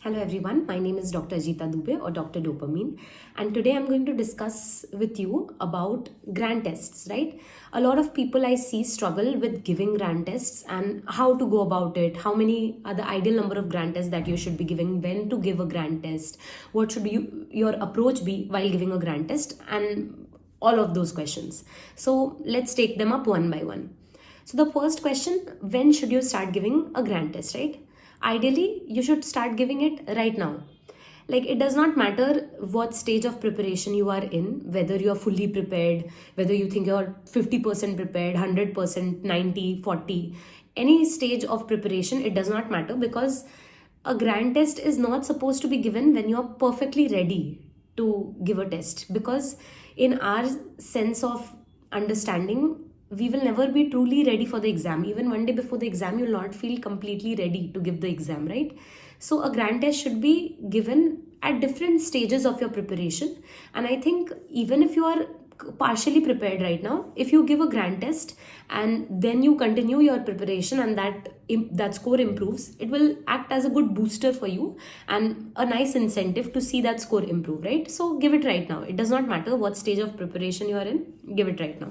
Hello everyone, my name is Dr. Jeeta Dubey or Dr. Dopamine, and today I'm going to discuss with you about grand tests, right? A lot of people I see struggle with giving grand tests and how to go about it, how many are the ideal number of grand tests that you should be giving, when to give a grand test, what should your approach be while giving a grand test, and all of those questions. So let's take them up one by one. So the first question, when should you start giving a grand test, right? Ideally, you should start giving it right now. Like, it does not matter what stage of preparation you are in, whether you are fully prepared, whether you think you're 50% prepared, 100%, 90, 40, any stage of preparation, it does not matter, because a grand test is not supposed to be given when you're perfectly ready to give a test. Because in our sense of understanding, we will never be truly ready for the exam. Even one day before the exam, you'll not feel completely ready to give the exam, right? So a grand test should be given at different stages of your preparation. And I think even if you are partially prepared right now, if you give a grand test and then you continue your preparation and that score improves, it will act as a good booster for you and a nice incentive to see that score improve, right? So give it right now. It does not matter what stage of preparation you are in, give it right now.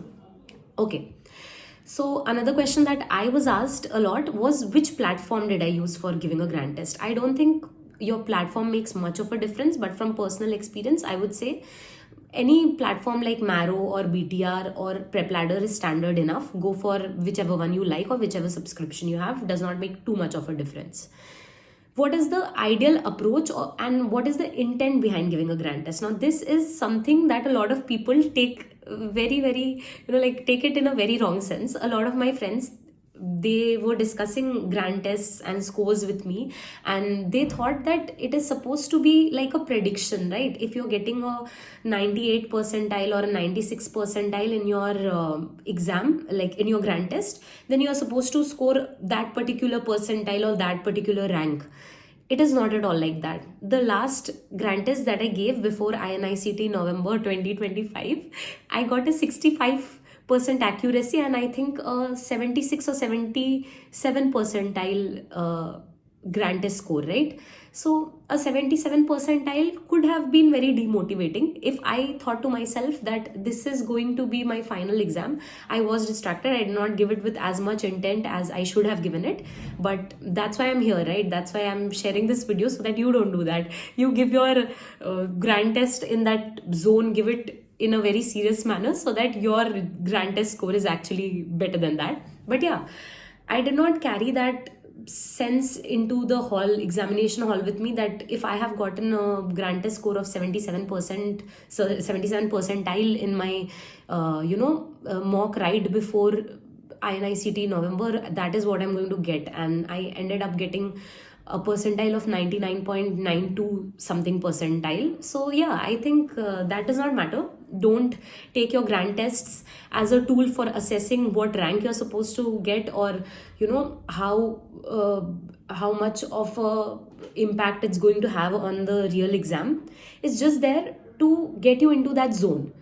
Okay. So another question that I was asked a lot was, which platform did I use for giving a grand test? I don't think your platform makes much of a difference, but from personal experience, I would say any platform like Marrow or BTR or PrepLadder is standard enough. Go for whichever one you like or whichever subscription you have. Does not make too much of a difference. What is the ideal approach and what is the intent behind giving a grand test? Now, this is something that a lot of people take very, like take it in a very wrong sense. A lot of my friends, they were discussing grand tests and scores with me, and they thought that it is supposed to be like a prediction, right? If you're getting a 98 percentile or a 96 percentile in your exam, like in your grand test, then you are supposed to score that particular percentile or that particular rank. It is not at all like that. The last grand test that I gave before INICT November 2025, I got a 65% accuracy and I think a 76 or 77 percentile grand test score, right? So a 77 percentile could have been very demotivating if I thought to myself that this is going to be my final exam. I was distracted. I did not give it with as much intent as I should have given it. But that's why I'm here, right? That's why I'm sharing this video, so that you don't do that. You give your grand test in that zone, give it in a very serious manner so that your grand test score is actually better than that. But yeah, I did not carry that sense into the examination hall with me, that if I have gotten a grand test score of 77%, so 77 percentile in my mock ride before INICT November, that is what I'm going to get. And I ended up getting a percentile of 99.92 something percentile. So yeah, I think that does not matter. Don't take your grand tests as a tool for assessing what rank you're supposed to get, or how much of a impact it's going to have on the real exam. It's just there to get you into that zone.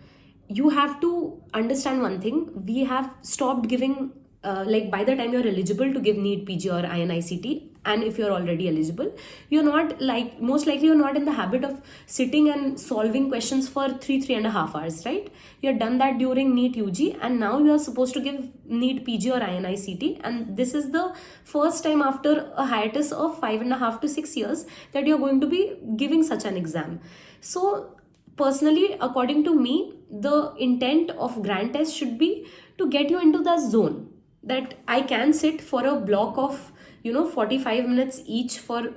You have to understand one thing. We have stopped giving by the time you're eligible to give NEET, PG or INICT, and if you're already eligible, you're not, most likely you're not in the habit of sitting and solving questions for 3.5 hours, right? You're done that during NEET UG, and now you're supposed to give NEET, PG or INICT, and this is the first time after a hiatus of 5.5 to 6 years that you're going to be giving such an exam. So personally, according to me, the intent of grand test should be to get you into the zone, that I can sit for a block of 45 minutes each for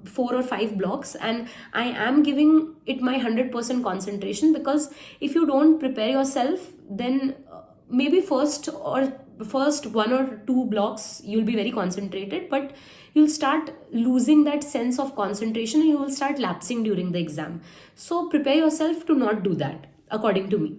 4 or 5 blocks, and I am giving it my 100% concentration. Because if you don't prepare yourself, then maybe first 1 or 2 blocks you'll be very concentrated, but you'll start losing that sense of concentration and you will start lapsing during the exam. So prepare yourself to not do that, according to me.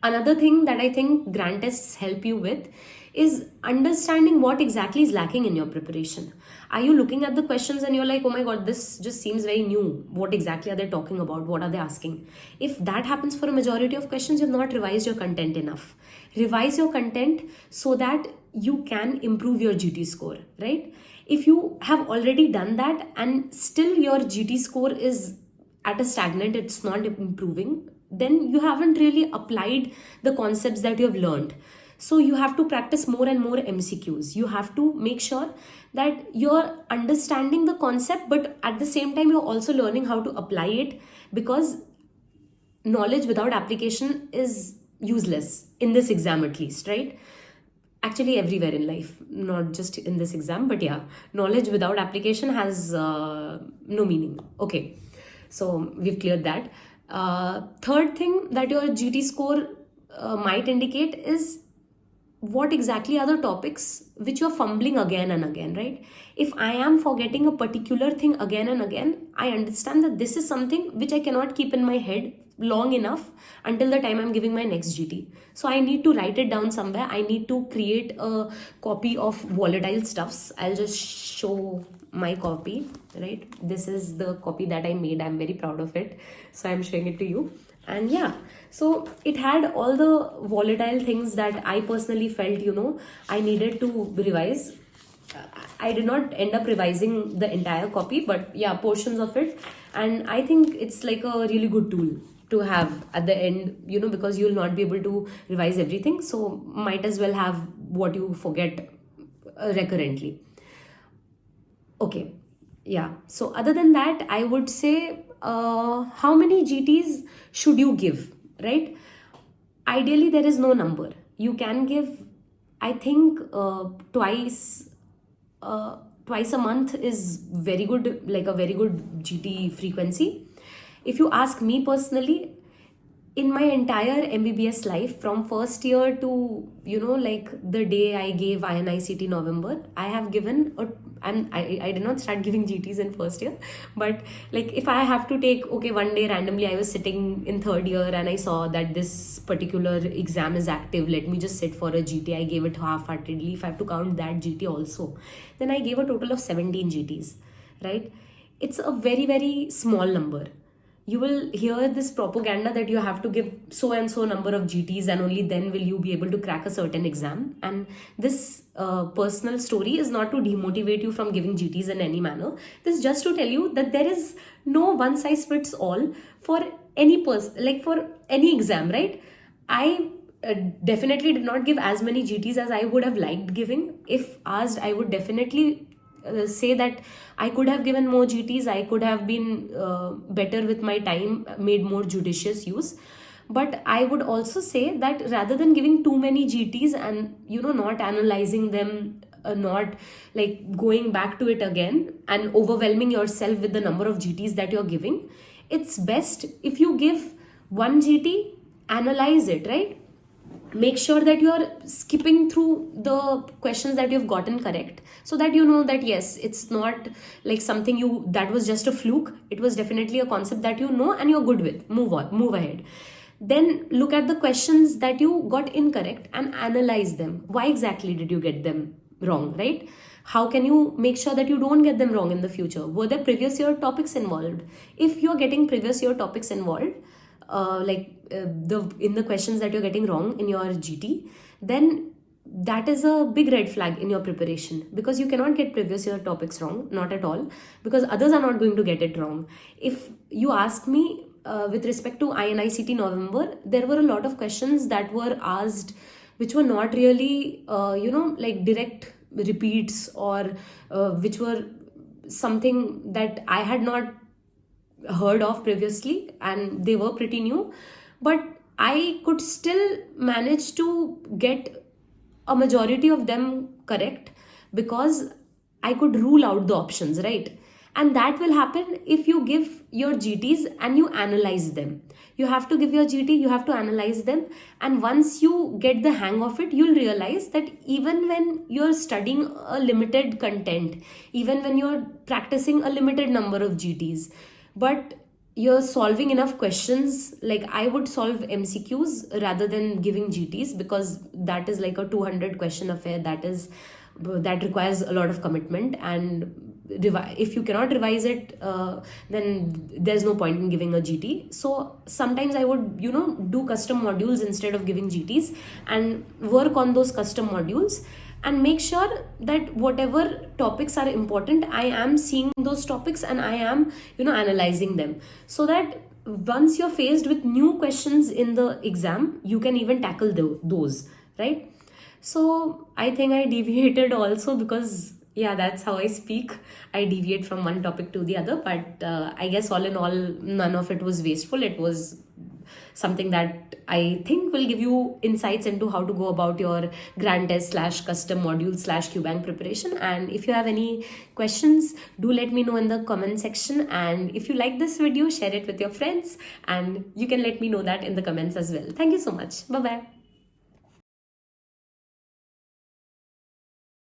Another thing that I think grand tests help you with is understanding what exactly is lacking in your preparation. Are you looking at the questions and you're like, oh my god, this just seems very new. What exactly are they talking about? What are they asking? If that happens for a majority of questions, you've not revised your content enough. Revise your content so that you can improve your GT score, right? If you have already done that and still your GT score is at a stagnant, it's not improving, then you haven't really applied the concepts that you have learned. So you have to practice more and more MCQs. You have to make sure that you're understanding the concept, but at the same time you're also learning how to apply it, because knowledge without application is useless in this exam, at least, right? Actually everywhere in life, not just in this exam, but yeah, knowledge without application has no meaning. Okay, so we've cleared that. Third thing that your GT score might indicate is what exactly are the topics which you're fumbling again and again, right? If I am forgetting a particular thing again and again, I understand that this is something which I cannot keep in my head long enough until the time I'm giving my next GT. So I need to write it down somewhere. I need to create a copy of volatile stuffs. I'll just show my copy, right? This is the copy that I made. I'm very proud of it. So I'm showing it to you. And yeah, so it had all the volatile things that I personally felt, I needed to revise. I did not end up revising the entire copy, but yeah, portions of it. And I think it's like a really good tool to have at the end, because you'll not be able to revise everything. So might as well have what you forget recurrently. Okay, yeah. So other than that, I would say how many GTs should you give, right? Ideally, there is no number. You can give, I think, twice a month is very good, like a very good GT frequency. If you ask me personally, in my entire MBBS life, from first year to, like the day I gave INICT November, I have given, and I did not start giving GTs in first year, but like if I have to take, okay, one day randomly I was sitting in third year and I saw that this particular exam is active, let me just sit for a GT. I gave it half-heartedly. If I have to count that GT also, then I gave a total of 17 GTs, right? It's a very, very small number. You will hear this propaganda that you have to give so and so number of GTs and only then will you be able to crack a certain exam. And this personal story is not to demotivate you from giving GTs in any manner. This is just to tell you that there is no one size fits all for any person, like for any exam, right? I definitely did not give as many GTs as I would have liked giving. If asked, I would definitely say that I could have given more GTs, I could have been better with my time, made more judicious use. But I would also say that rather than giving too many GTs and not analyzing them, not like going back to it again and overwhelming yourself with the number of GTs that you're giving, it's best if you give one GT, analyze it, right? Make sure that you are skipping through the questions that you've gotten correct, so that you know that yes, it's not like something that was just a fluke. It was definitely a concept that and you're good with. Move ahead. Then look at the questions that you got incorrect and analyze them. Why exactly did you get them wrong, right? How can you make sure that you don't get them wrong in the future? Were there previous year topics involved? If you're getting previous year topics involved, in the questions that you're getting wrong in your GT, then that is a big red flag in your preparation, because you cannot get previous year topics wrong, not at all, because others are not going to get it wrong. If you ask me, with respect to INICT November, there were a lot of questions that were asked which were not really like direct repeats, or which were something that I had not heard of previously and they were pretty new, but I could still manage to get a majority of them correct because I could rule out the options, right? And that will happen if you give your GTs and you analyze them. You have to give your GT, you have to analyze them, and once you get the hang of it, you'll realize that even when you're studying a limited content, even when you're practicing a limited number of GTs, but you're solving enough questions, like I would solve MCQs rather than giving GTs, because that is like a 200 question affair that requires a lot of commitment, and if you cannot revise it, then there's no point in giving a GT. So sometimes I would do custom modules instead of giving GTs and work on those custom modules. and make sure that whatever topics are important, I am seeing those topics and I am, analyzing them, so that once you're faced with new questions in the exam, you can even tackle those, right? So I think I deviated also because, yeah, that's how I speak. I deviate from one topic to the other, but I guess all in all, none of it was wasteful. It was something that I think will give you insights into how to go about your grand test slash custom module slash QBank preparation. And if you have any questions, do let me know in the comment section. And if you like this video, share it with your friends, and you can let me know that in the comments as well. Thank you so much. Bye bye.